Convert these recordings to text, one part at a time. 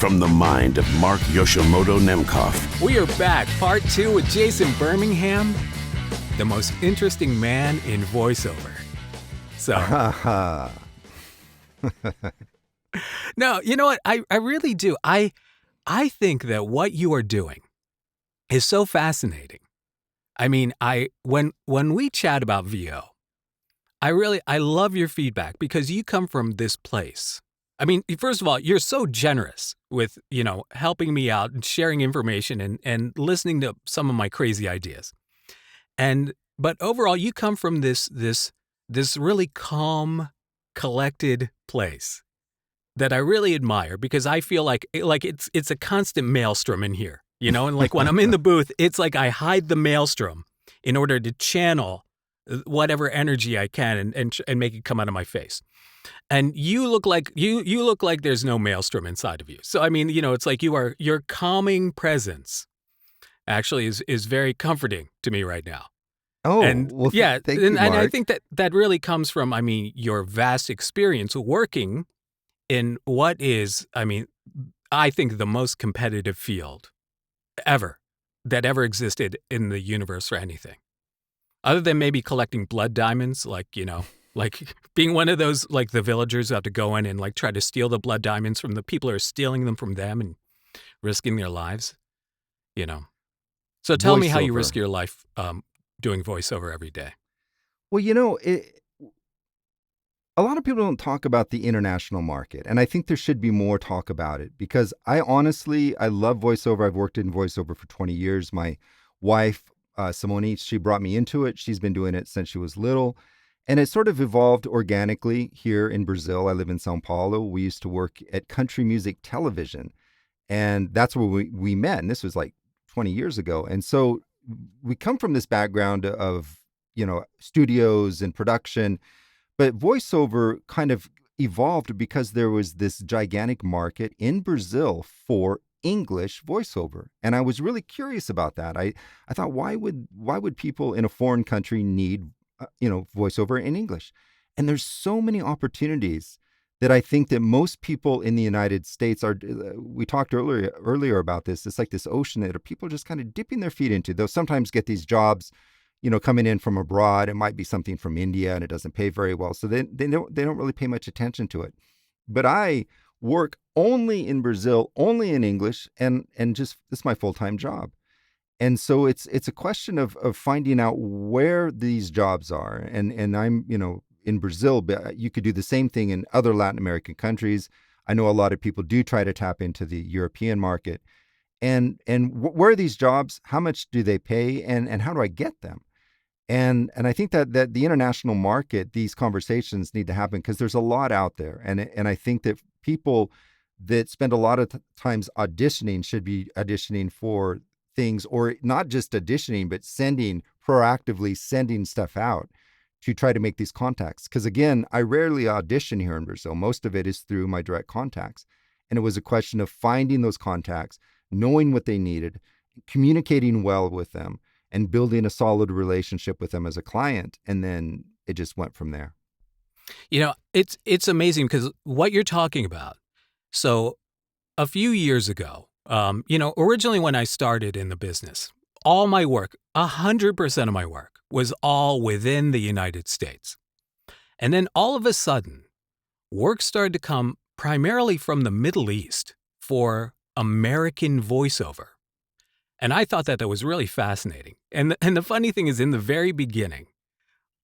From the mind of Mark Yoshimoto Nemkov. We are back, part 2 with Jason Bermingham, the most interesting man in voiceover. So, no, you know what? I really do. I think that what you are doing is so fascinating. I mean, when we chat about VO, I love your feedback because you come from this place. I mean, first of all, you're so generous with, helping me out and sharing information and listening to some of my crazy ideas. But overall, you come from this really calm, collected place that I really admire because I feel like it's a constant maelstrom in here, and like when I'm in the booth, it's like I hide the maelstrom in order to channel whatever energy I can and make it come out of my face. And you look like there's no maelstrom inside of you. So I mean, it's like your calming presence actually is very comforting to me right now. Oh, and well, yeah, thank you, and I Mark. think that really comes from, your vast experience working in what is, I think the most competitive field that ever existed in the universe for anything. Other than maybe collecting blood diamonds, like being one of those, like the villagers who have to go in and like try to steal the blood diamonds from the people who are stealing them from them and risking their lives, So tell me how you risk your life doing voiceover every day. Well, a lot of people don't talk about the international market, and I think there should be more talk about it because I love voiceover. I've worked in voiceover for 20 years. My wife, Simone, she brought me into it. She's been doing it since she was little. And it sort of evolved organically here in Brazil. I live in Sao Paulo. We used to work at country music television. And that's where we met. And this was like 20 years ago. And so we come from this background of, studios and production. But voiceover kind of evolved because there was this gigantic market in Brazil for English voiceover. And I was really curious about that. I thought, why would people in a foreign country need voiceover in English? And there's so many opportunities that I think that most people in the United States are, we talked earlier about this, it's like this ocean that people are just kind of dipping their feet into. They'll sometimes get these jobs, coming in from abroad. It might be something from India and it doesn't pay very well. So they don't really pay much attention to it. But I work only in Brazil, only in English, and just, this is my full-time job. And so it's a question of finding out where these jobs are. And I'm, in Brazil, but you could do the same thing in other Latin American countries. I know a lot of people do try to tap into the European market. And where are these jobs? How much do they pay? And how do I get them? And I think that the international market, these conversations need to happen because there's a lot out there. And I think that people that spend a lot of times auditioning should be auditioning for things, or not just auditioning, but proactively sending stuff out to try to make these contacts. Because again, I rarely audition here in Brazil. Most of it is through my direct contacts. And it was a question of finding those contacts, knowing what they needed, communicating well with them, and building a solid relationship with them as a client. And then it just went from there. It's amazing because what you're talking about. So a few years ago, originally when I started in the business, all my work, 100% of my work was all within the United States. And then all of a sudden, work started to come primarily from the Middle East for American voiceover. And I thought that was really fascinating. And the funny thing is, in the very beginning,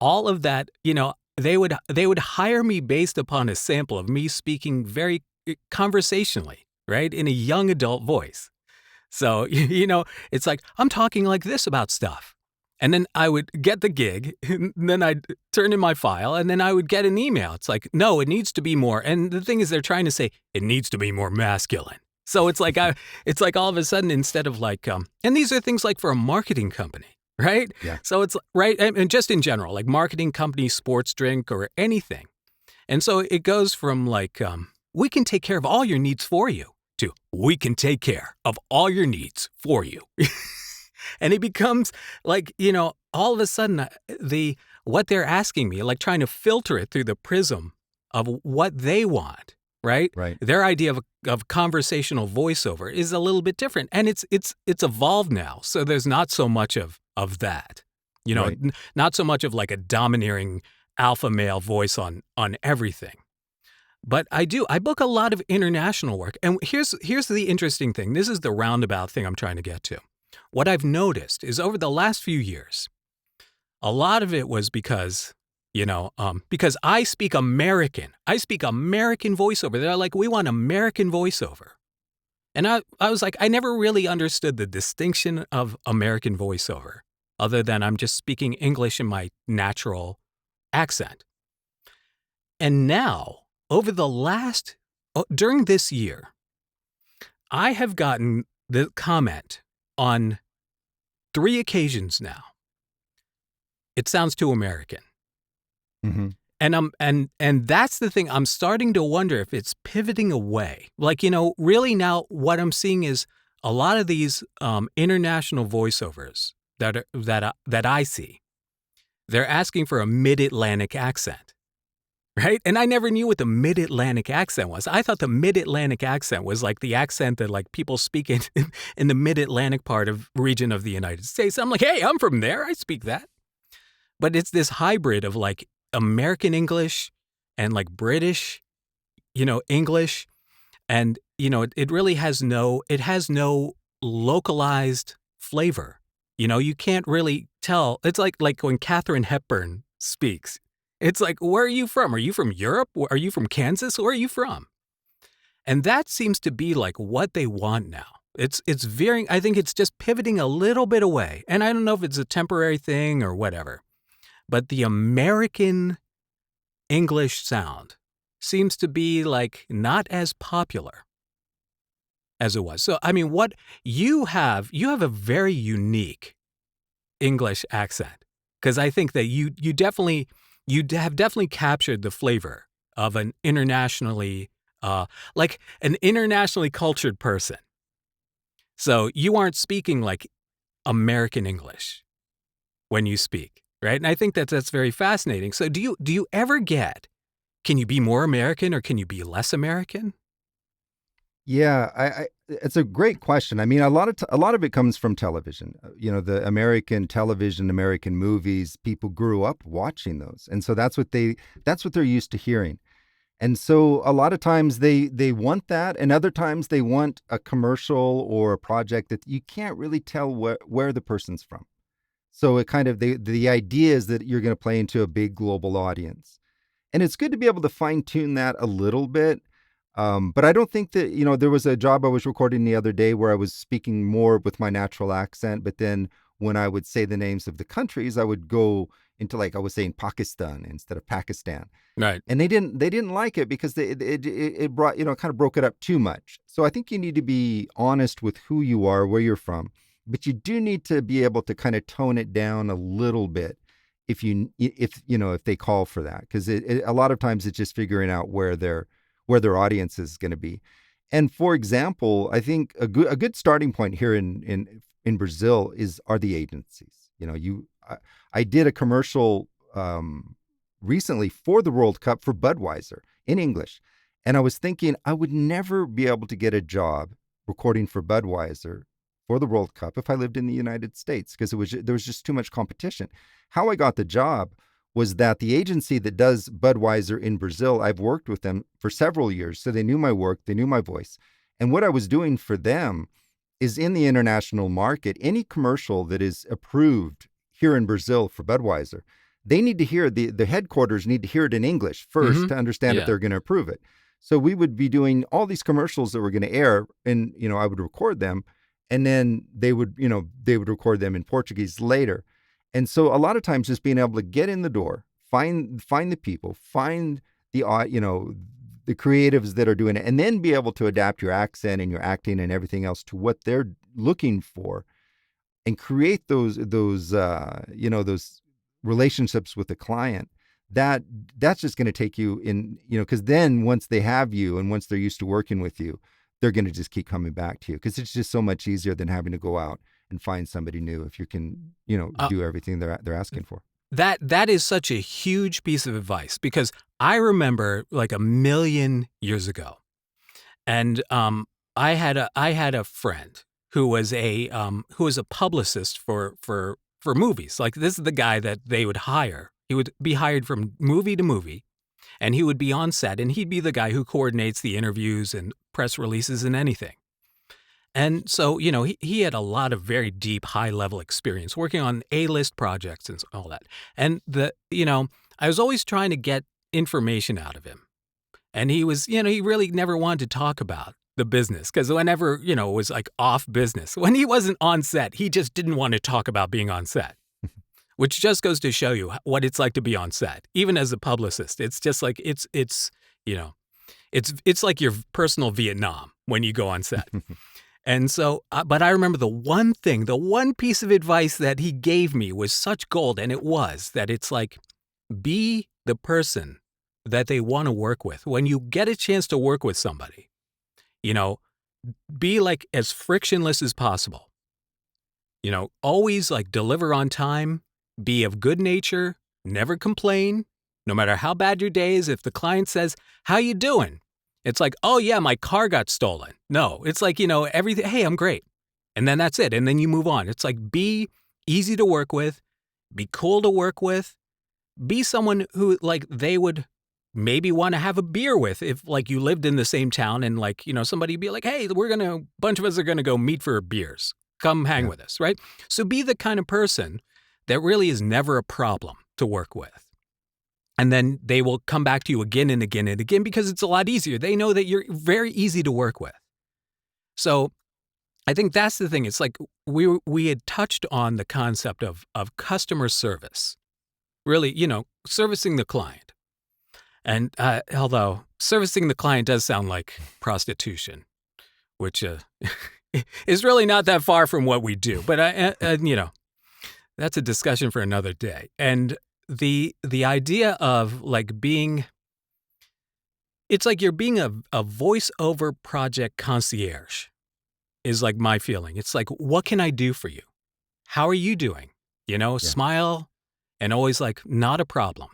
all of that, they would hire me based upon a sample of me speaking very conversationally, right, in a young adult voice. So, it's like, I'm talking like this about stuff. And then I would get the gig, and then I'd turn in my file, and then I would get an email. It's like, no, it needs to be more. And the thing is, they're trying to say it needs to be more masculine. So it's like all of a sudden, instead of like, and these are things like for a marketing company, right? Yeah. So it's right. And just in general, like marketing company, sports drink, or anything. And so it goes from like, we can take care of all your needs for you to we can take care of all your needs for you. And it becomes like, all of a sudden what they're asking me, like trying to filter it through the prism of what they want, right? Right. Their idea of conversational voiceover is a little bit different, and it's evolved now. So there's not so much of that, Right. not so much of like a domineering alpha male voice on everything. But I book a lot of international work, and here's the interesting thing. This is the roundabout thing I'm trying to get to. What I've noticed is over the last few years, a lot of it was because because I speak American. I speak American voiceover. They're like, we want American voiceover. And I was like, I never really understood the distinction of American voiceover, other than I'm just speaking English in my natural accent. And now, during this year, I have gotten the comment on 3 occasions now. It sounds too American. Mm-hmm. And that's the thing. I'm starting to wonder if it's pivoting away. Like, really now what I'm seeing is a lot of these international voiceovers that I see. They're asking for a mid-Atlantic accent, right? And I never knew what the mid-Atlantic accent was. I thought the mid-Atlantic accent was like the accent that like people speak in the mid-Atlantic region of the United States. I'm like, hey, I'm from there. I speak that. But it's this hybrid of like American English and like British, English. And, it really has no localized flavor. You can't really tell. It's like when Katharine Hepburn speaks. It's like, where are you from? Are you from Europe? Are you from Kansas? Where are you from? And that seems to be like what they want now. It's veering. I think it's just pivoting a little bit away. And I don't know if it's a temporary thing or whatever. But the American English sound seems to be like not as popular as it was. So, I mean, what you have a very unique English accent, because I think that you have definitely captured the flavor of an internationally cultured person. So you aren't speaking like American English when you speak. Right. And I think that's very fascinating. So do you ever can you be more American or can you be less American? Yeah, it's a great question. I mean, a lot of it comes from television. The American television, American movies. People grew up watching those, and so that's what they're used to hearing. And so a lot of times they want that, and other times they want a commercial or a project that you can't really tell where the person's from. So it kind of the idea is that you're going to play into a big global audience, and it's good to be able to fine tune that a little bit. But I don't think that there was a job I was recording the other day where I was speaking more with my natural accent, but then when I would say the names of the countries, I would go into like I was saying Pakistan instead of Pakistan, Right. and they didn't like it because it brought kind of broke it up too much. So I think you need to be honest with who you are, where you're from. But you do need to be able to kind of tone it down a little bit if they call for that, because a lot of times it's just figuring out where their audience is going to be. And for example, I think a good starting point here in Brazil are the agencies. I did a commercial recently for the World Cup for Budweiser in English, and I was thinking I would never be able to get a job recording for Budweiser for the World Cup if I lived in the United States, because there was just too much competition. How I got the job was that the agency that does Budweiser in Brazil, I've worked with them for several years, so they knew my work, they knew my voice. And what I was doing for them is in the international market, any commercial that is approved here in Brazil for Budweiser, they need to hear, the headquarters need to hear it in English first to understand if they're going to approve it. So we would be doing all these commercials that were going to air, and I would record them, and then they would record them in Portuguese later. And so a lot of times just being able to get in the door, find the people, find the creatives that are doing it, and then be able to adapt your accent and your acting and everything else to what they're looking for, and create those relationships with the client. That's just going to take you in, because then once they have you and once they're used to working with you, they're going to just keep coming back to you, because it's just so much easier than having to go out and find somebody new if you can, do everything they're asking for. that is such a huge piece of advice because I remember like a million years ago, and I had a friend who was a publicist for movies. Like this is the guy that they would hire. He would be hired from movie to movie, and he would be on set, and he'd be the guy who coordinates the interviews and press releases and anything. And so, he had a lot of very deep, high-level experience working on A-list projects and all that. And I was always trying to get information out of him. And he was, he really never wanted to talk about the business because whenever, it was like off business, when he wasn't on set, he just didn't want to talk about being on set, which just goes to show you what it's like to be on set, even as a publicist. It's just like, it's like your personal Vietnam when you go on set. And so, but I remember the one piece of advice that he gave me was such gold. And it was that it's like, be the person that they want to work with. When you get a chance to work with somebody, be like as frictionless as possible. Always like deliver on time, be of good nature, never complain, no matter how bad your day is. If the client says, "How you doing?" It's like, "Oh yeah, my car got stolen." No, it's like, everything, "Hey, I'm great." And then that's it. And then you move on. It's like, be easy to work with, be cool to work with, be someone who like they would maybe want to have a beer with if like you lived in the same town and like, somebody be like, "Hey, a bunch of us are going to go meet for beers. Come hang with us," right? So be the kind of person that really is never a problem to work with. And then they will come back to you again and again and again because it's a lot easier. They know that you're very easy to work with. So I think that's the thing. It's like we had touched on the concept of customer service, really, servicing the client. And although servicing the client does sound like prostitution, which is really not that far from what we do. But, that's a discussion for another day. And the idea of like it's like you're being a voiceover project concierge is like my feeling. It's like, what can I do for you? How are you doing? Smile and always like, not a problem.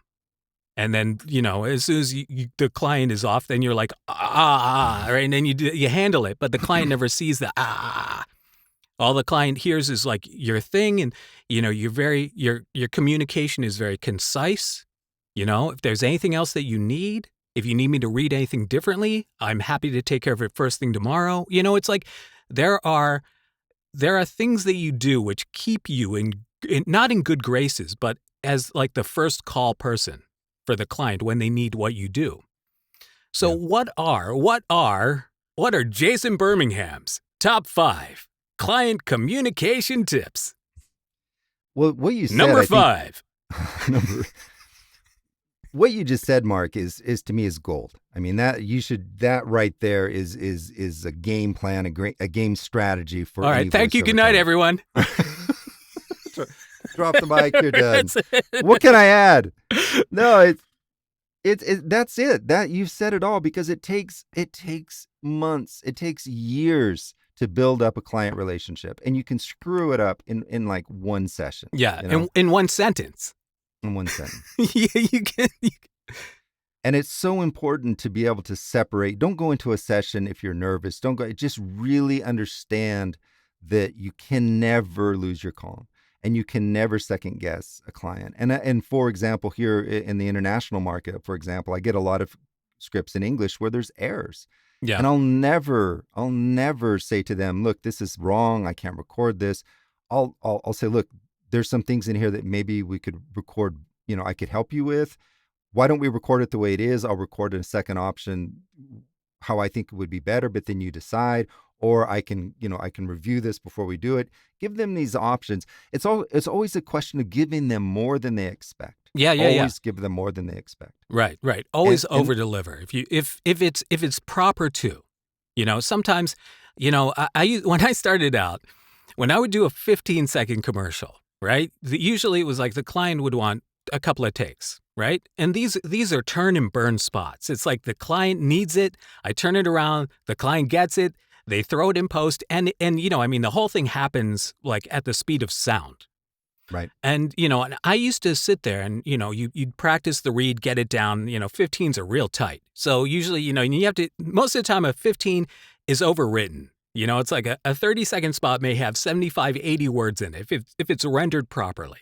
And then, as soon as the client is off, then you're like, right? And then you handle it, but the client never sees the All the client hears is like your thing, and your communication is very concise. If there's anything else that you need, if you need me to read anything differently, I'm happy to take care of it first thing tomorrow. It's like there are things that you do which keep you in not in good graces, but as like the first call person for the client when they need what you do. So what are Jason Bermingham's top 5 client communication tips? Well, what you said, Number 5. What you just said, Mark, is to me is gold. I mean, that right there is a game plan, a game strategy for. All right, thank you. Good night, everyone. Drop the mic. You're done. What can I add? No, that's it. That you've said it all, because it takes months, it takes years to build up a client relationship, and you can screw it up in like one session. Yeah, in one sentence. In one sentence. Yeah, you can. And it's so important to be able to separate. Don't go into a session if you're nervous. Don't go. Just really understand that you can never lose your calm, and you can never second guess a client. And for example, here in the international market, for example, I get a lot of scripts in English where there's errors. Yeah. And I'll never say to them, "Look, this is wrong. I can't record this." I'll say, "Look, there's some things in here that maybe we could record, I could help you with. Why don't we record it the way it is? I'll record in a second option how I think it would be better, but then you decide, or I can review this before we do it." Give them these options. It's always a question of giving them more than they expect. Always give them more than they expect. Right. Always over deliver. If it's proper to, sometimes, I when I started out, when I would do a 15-second commercial, right? Usually it was like the client would want a couple of takes, right? And these are turn and burn spots. It's like the client needs it. I turn it around. The client gets it. They throw it in post. And the whole thing happens like at the speed of sound. Right. And, and I used to sit there and, you'd practice the read, get it down, 15s are real tight. So usually, and you have to, most of the time a 15 is overwritten. It's like a 30-second spot may have 75, 80 words in it if it's rendered properly.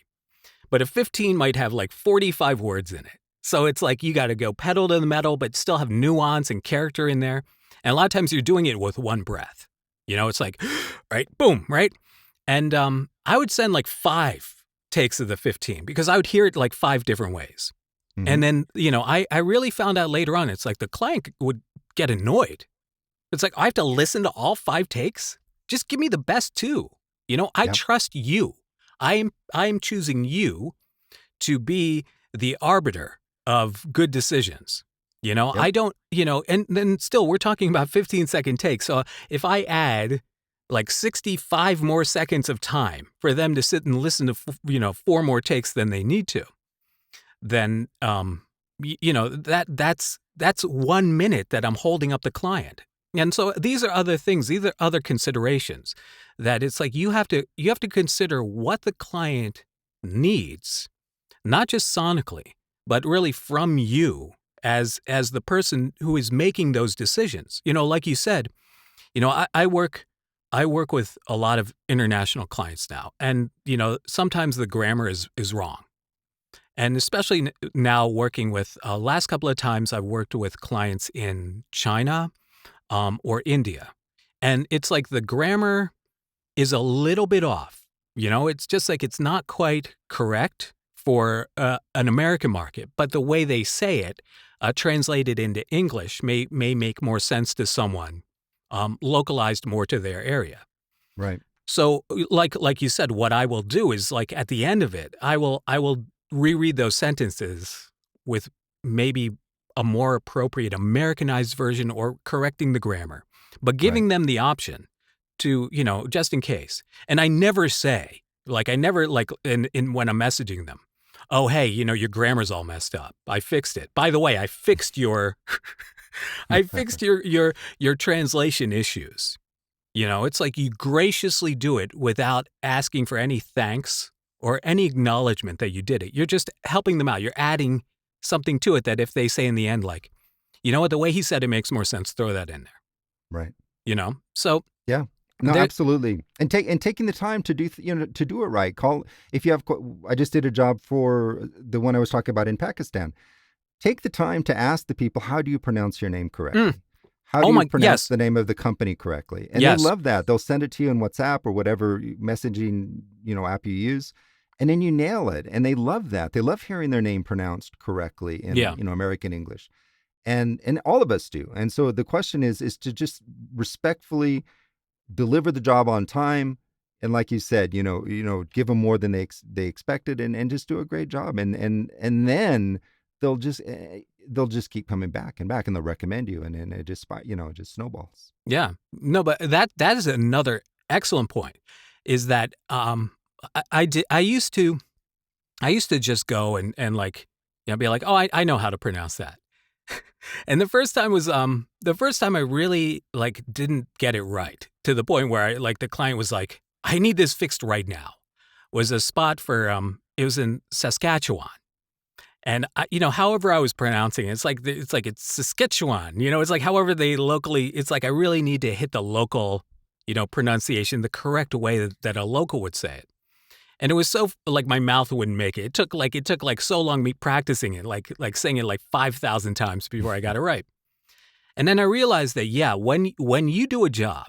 But a 15 might have like 45 words in it. So it's like you got to go pedal to the metal, but still have nuance and character in there. And a lot of times you're doing it with one breath. It's like, right, boom, right? And I would send like 5 takes of the 15 because I would hear it like 5 different ways. Mm-hmm. And then, I really found out later on, it's like the client would get annoyed. It's like, I have to listen to all 5 takes? Just give me the best 2. I trust you. I am choosing you to be the arbiter of good decisions. I don't, and then still we're talking about 15-second takes. So if I add like 65 more seconds of time for them to sit and listen to, 4 more takes than they need to, then, that's 1 minute that I'm holding up the client. And so these are other things. These are other considerations that it's like you have to consider what the client needs, not just sonically, but really from you as the person who is making those decisions. Like you said, I work with a lot of international clients now, and sometimes the grammar is wrong. And especially now working with last couple of times I've worked with clients in China or India. And it's like the grammar is a little bit off. It's just like it's not quite correct for an American market, but the way they say it, translated into English, may make more sense to someone localized more to their area. Right. So, like you said, what I will do is like at the end of it, I will reread those sentences with maybe a more appropriate Americanized version or correcting the grammar, but giving them the option to, just in case. And I never say, when I'm messaging them, oh, hey, your grammar's all messed up. I fixed it. By the way, I fixed your, your translation issues. It's like you graciously do it without asking for any thanks or any acknowledgement that you did it. You're just helping them out. You're adding something to it that if they say in the end, like, the way he said it makes more sense, throw that in there. Right. So yeah. No, absolutely. And taking the time to do to do it right. If you have. I just did a job for the one I was talking about in Pakistan. Take the time to ask the people, how do you pronounce your name correctly? How do you pronounce the name of the company correctly? And they love that. They'll send it to you in WhatsApp or whatever messaging app you use, and then you nail it. And they love that. They love hearing their name pronounced correctly in American English, and all of us do. And so the question is to just respectfully deliver the job on time, and like you said, give them more than they expected, and just do a great job, and then they'll just keep coming back and back, and they'll recommend you, and then it just snowballs. Yeah, no, but that is another excellent point. Is that I used to just go and like be like, oh, I know how to pronounce that. And the first time I really like didn't get it right, to the point where the client was like, I need this fixed right now, was a spot for it was in Saskatchewan. And however I was pronouncing it, it's Saskatchewan. It's like however they locally. It's like I really need to hit the local, pronunciation the correct way that a local would say it. And it was so like my mouth wouldn't make it. It took so long me practicing it, like saying it like 5,000 times before I got it right. And then I realized that when you do a job,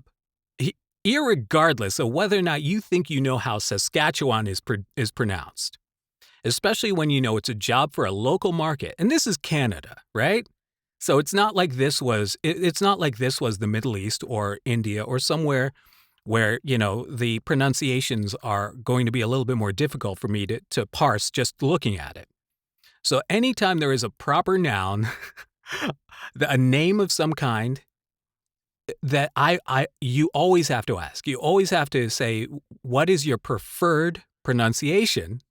irregardless of whether or not you think you know how Saskatchewan is pronounced, especially when it's a job for a local market, and this is Canada, right? So it's not like this was the Middle East or India or somewhere where the pronunciations are going to be a little bit more difficult for me to parse just looking at it. So anytime there is a proper noun, a name of some kind, that you always have to ask. You always have to say, what is your preferred pronunciation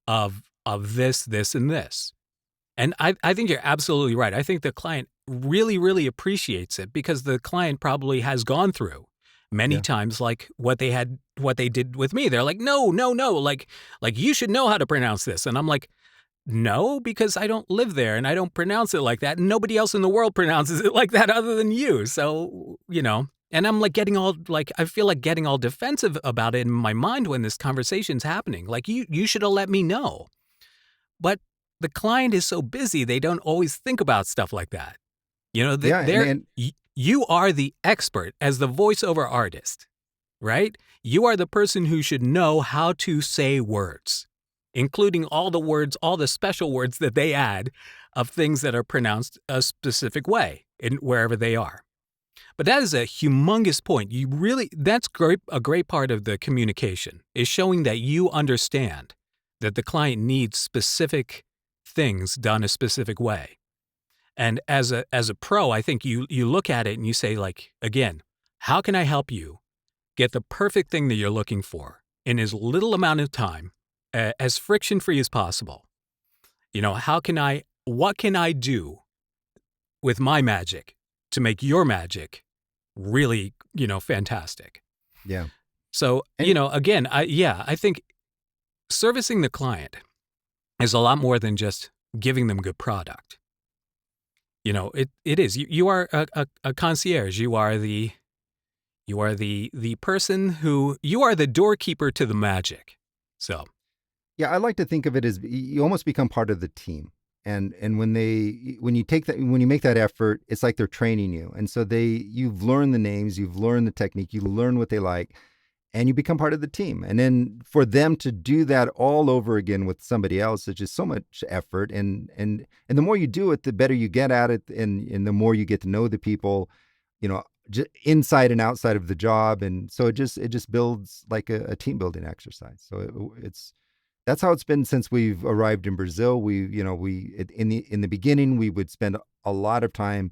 of this, this, and this? And I think you're absolutely right. I think the client really, really appreciates it because the client probably has gone through many Yeah. times like what they did with me. They're like, no, no, no, like you should know how to pronounce this. And I'm like, no, because I don't live there and I don't pronounce it like that. And nobody else in the world pronounces it like that other than you. So, and I'm like I feel like getting all defensive about it in my mind when this conversation's happening. Like you should have let me know. But the client is so busy, they don't always think about stuff like that. Yeah, and You are the expert as the voiceover artist, right? You are the person who should know how to say words, including all the words, all the special words that they add of things that are pronounced a specific way in wherever they are. But that is a humongous point. That's a great part of the communication is showing that you understand that the client needs specific things done a specific way. And as a pro, I think you look at it and you say, like, again, how can I help you get the perfect thing that you're looking for in as little amount of time, as friction-free as possible? What can I do with my magic to make your magic really, fantastic? yeah. So, And again, I think servicing the client is a lot more than just giving them good product. It is. You are a concierge. You are the person who you are the doorkeeper to the magic. So yeah, I like to think of it as you almost become part of the team. And when you make that effort, it's like they're training you. And so you've learned the names, you've learned the technique, you learn what they like, and you become part of the team. And then for them to do that all over again with somebody else, it's just so much effort. And the more you do it, the better you get at it, and the more you get to know the people, inside and outside of the job. And so it just builds like a team building exercise. So it's that's how it's been since we've arrived in Brazil. In the beginning we would spend a lot of time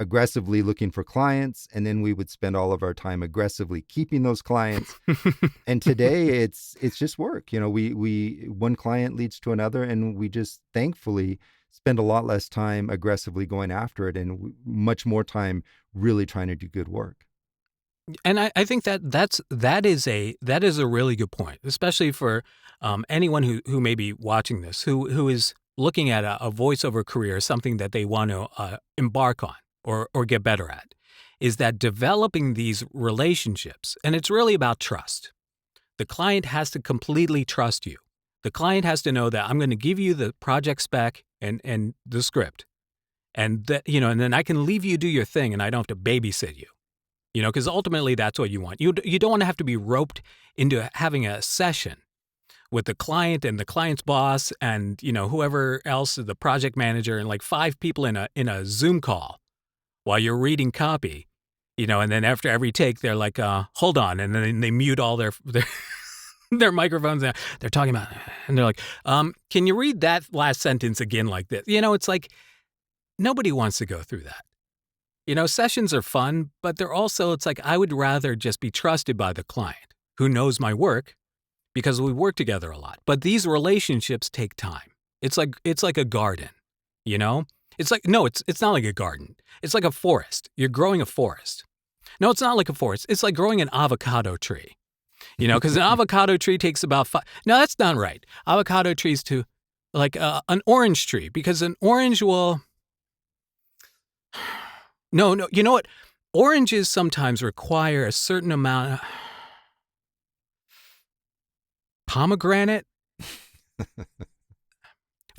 aggressively looking for clients, and then we would spend all of our time aggressively keeping those clients. And today it's just work. We one client leads to another, and we just thankfully spend a lot less time aggressively going after it, and much more time really trying to do good work. And I think that is a really good point, especially for anyone who may be watching this, who is looking at a voiceover career, something that they want to embark on or get better at, is that developing these relationships, and it's really about trust. The client has to completely trust you. The client has to know that I'm going to give you the project spec and the script, and that and then I can leave you do your thing, and I don't have to babysit you. Because ultimately that's what you want. You don't want to have to be roped into having a session with the client and the client's boss and whoever else, the project manager, and like 5 people in a Zoom call while you're reading copy. And then after every take they're like, hold on, and then they mute all their their microphones. They're talking about, and they're like, can you read that last sentence again like this? It's like nobody wants to go through that. Sessions are fun, but it's like I would rather just be trusted by the client who knows my work because we work together a lot. But these relationships take time. It's like a garden, It's like, no, it's not like a garden. It's like a forest. You're growing a forest. No, it's not like a forest. It's like growing an avocado tree, because an avocado tree takes about 5. No, that's not right. Avocado trees to like an orange tree, because an orange will. No, you know what? Oranges sometimes require a certain amount of pomegranate.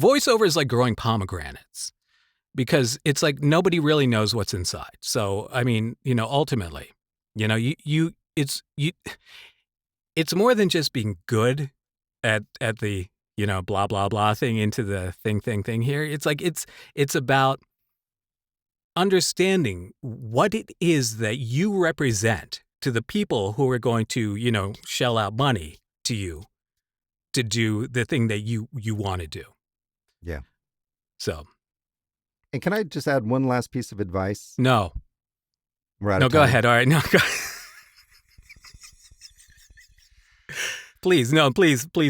Voiceover is like growing pomegranates because it's like nobody really knows what's inside. So, I mean, ultimately, it's it's more than just being good at the, blah, blah, blah thing into the thing here. It's like, it's about understanding what it is that you represent to the people who are going to, shell out money to you to do the thing that you want to do. Yeah. So. And can I just add one last piece of advice? No. We're out No, of go time. ahead. All right. No, go Please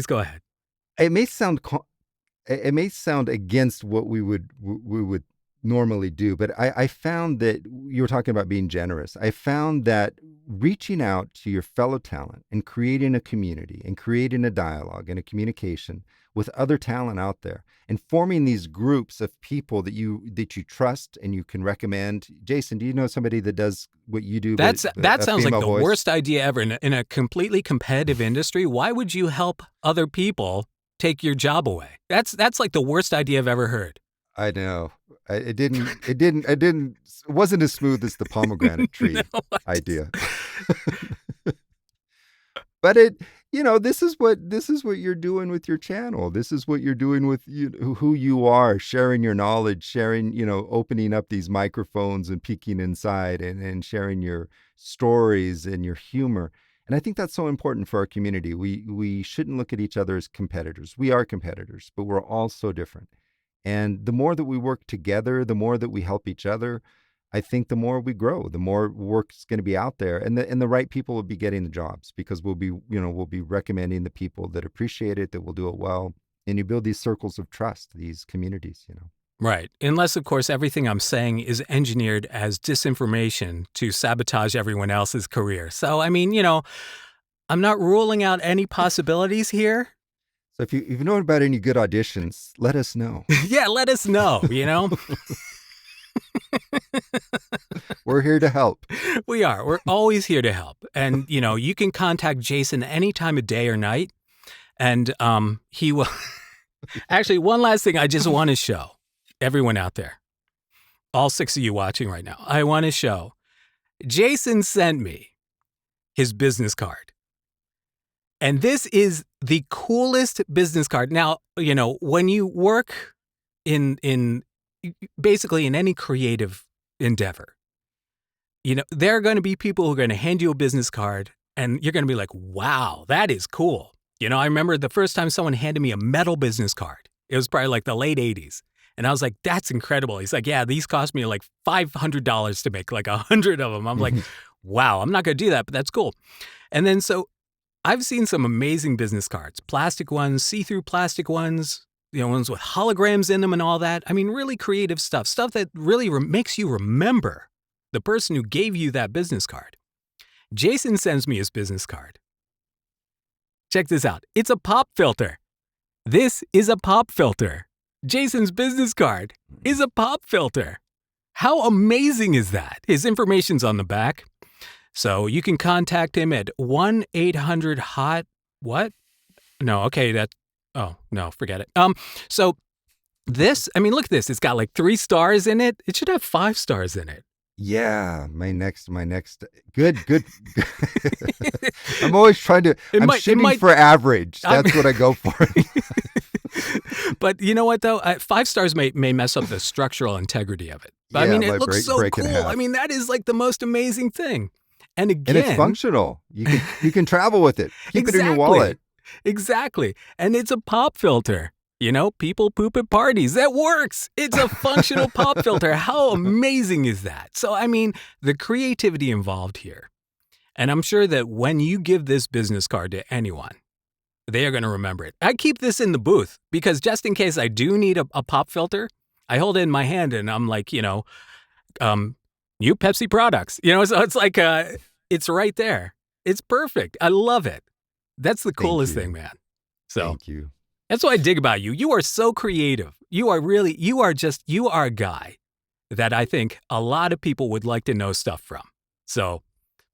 go ahead. It may sound against what we would normally do. But I found that you were talking about being generous. I found that reaching out to your fellow talent and creating a community and creating a dialogue and a communication with other talent out there and forming these groups of people that you trust and you can recommend. Jason, do you know somebody that does what you do? That sounds like the voice? worst idea ever in a completely competitive industry. Why would you help other people take your job away? That's like the worst idea I've ever heard. I know. It wasn't as smooth as the pomegranate tree No, idea. But this is what you're doing with your channel. This is what you're doing with who you are, sharing your knowledge, sharing, opening up these microphones and peeking inside and sharing your stories and your humor. And I think that's so important for our community. We shouldn't look at each other as competitors. We are competitors, but we're all so different. And the more that we work together, the more that we help each other, I think the more we grow, the more work's going to be out there, and the right people will be getting the jobs because we'll be recommending the people that appreciate it, that will do it well, and you build these circles of trust, these communities. Right. Unless, of course, everything I'm saying is engineered as disinformation to sabotage everyone else's career. So, I mean, I'm not ruling out any possibilities here. So if you know about any good auditions, let us know. Yeah, let us know, We're here to help. We are. We're always here to help. And, you can contact Jason any time of day or night. And he will. Actually, one last thing I just want to show everyone out there, all 6 of you watching right now, I want to show. Jason sent me his business card. And this is the coolest business card. Now, when you work in basically in any creative endeavor, there are going to be people who are going to hand you a business card and you're going to be like, wow, that is cool. I remember the first time someone handed me a metal business card. It was probably like the late 80s. And I was like, that's incredible. He's like, yeah, these cost me like $500 to make, like 100 of them. I'm like, wow, I'm not going to do that, but that's cool. And then so I've seen some amazing business cards, plastic ones, see-through plastic ones, ones with holograms in them and all that. I mean, really creative stuff that really makes you remember the person who gave you that business card. Jason sends me his business card. Check this out. It's a pop filter. This is a pop filter. Jason's business card is a pop filter. How amazing is that? His information's on the back. So you can contact him at 1-800-HOT. What? No, okay, oh, no, forget it. So this, look at this. It's got like 3 stars in it. It should have 5 stars in it. Yeah, my next, good. I'm always trying to, I'm shooting for average. That's what I go for. But you know what, though? 5 stars may mess up the structural integrity of it. But yeah, it looks so cool. That is like the most amazing thing. And again, and it's functional. You can travel with it. Keep it in your wallet. Exactly. And it's a pop filter. People poop at parties. That works. It's a functional pop filter. How amazing is that? So, the creativity involved here. And I'm sure that when you give this business card to anyone, they are going to remember it. I keep this in the booth because just in case I do need a pop filter, I hold it in my hand and I'm like, new Pepsi products. So it's like, it's right there. It's perfect. I love it. That's the coolest thing, man. So thank you. That's what I dig about you. You are so creative. You are a guy that I think a lot of people would like to know stuff from. So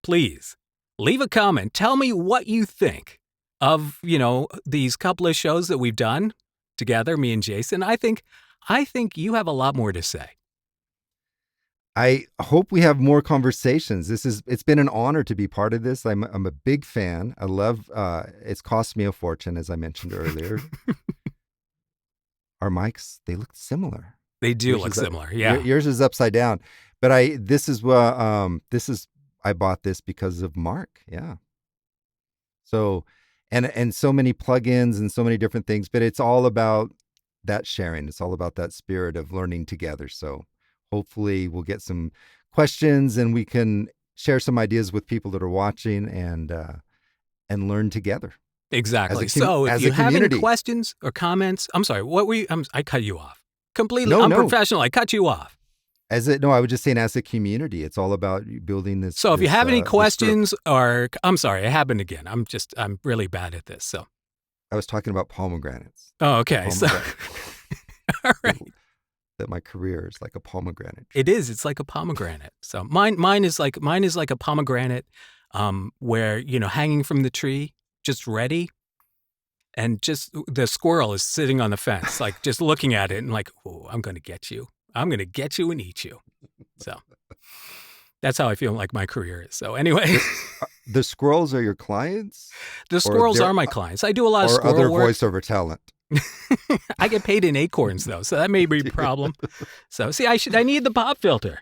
please leave a comment. Tell me what you think of, these couple of shows that we've done together, me and Jason. I think you have a lot more to say. I hope we have more conversations. It's been an honor to be part of this. I'm a big fan. I love, it's cost me a fortune, as I mentioned earlier. Our mics, they look similar. They do look similar. Yeah. Yours is upside down, but I bought this because of Mark. Yeah. So, and so many plugins and so many different things, but it's all about that sharing. It's all about that spirit of learning together. So hopefully we'll get some questions and we can share some ideas with people that are watching and learn together. Exactly. So if you have any questions or comments, I'm sorry, what were you? I cut you off. Completely unprofessional. I cut you off. I was just saying, as a community, it's all about building this. So if you have any this group. questions, or I'm sorry, it happened again. I'm really bad at this. So I was talking about pomegranates. oh, okay. So all right. That my career is like a pomegranate. It is. It's like a pomegranate. So mine is like a pomegranate, where, you know, hanging from the tree, just ready, and just the squirrel is sitting on the fence, like just looking at it and like, oh, I'm going to get you. I'm going to get you and eat you. So that's how I feel like my career is. So anyway, The squirrels are your clients? the squirrels are my clients. I do a lot of Or squirrel other work. voiceover talent? I get paid in acorns though, so that may be a problem. So see, I need the pop filter.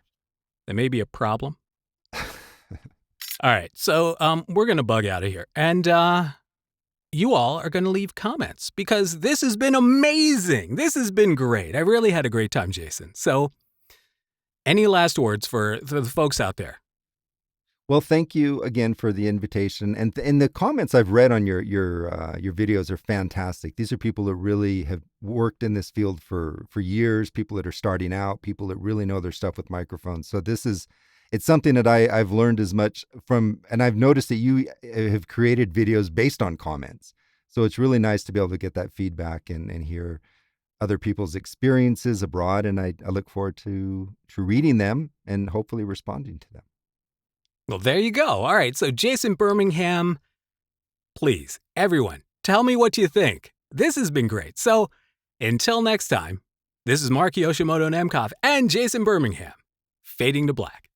That may be a problem. All right, so we're gonna bug out of here, and you all are gonna leave comments because this has been amazing. This has been great. I really had a great time, Jason. So, any last words for the folks out there? Well, thank you again for the invitation, and the comments I've read on your videos are fantastic. These are people that really have worked in this field for years. People that are starting out, people that really know their stuff with microphones. So it's something that I've learned as much from, and I've noticed that you have created videos based on comments. So it's really nice to be able to get that feedback and hear other people's experiences abroad, and I look forward to reading them and hopefully responding to them. Well, there you go. All right, so Jason Bermingham, please, everyone, tell me what you think. This has been great. So, until next time, this is Mark Yoshimoto Nemcoff and Jason Bermingham, fading to black.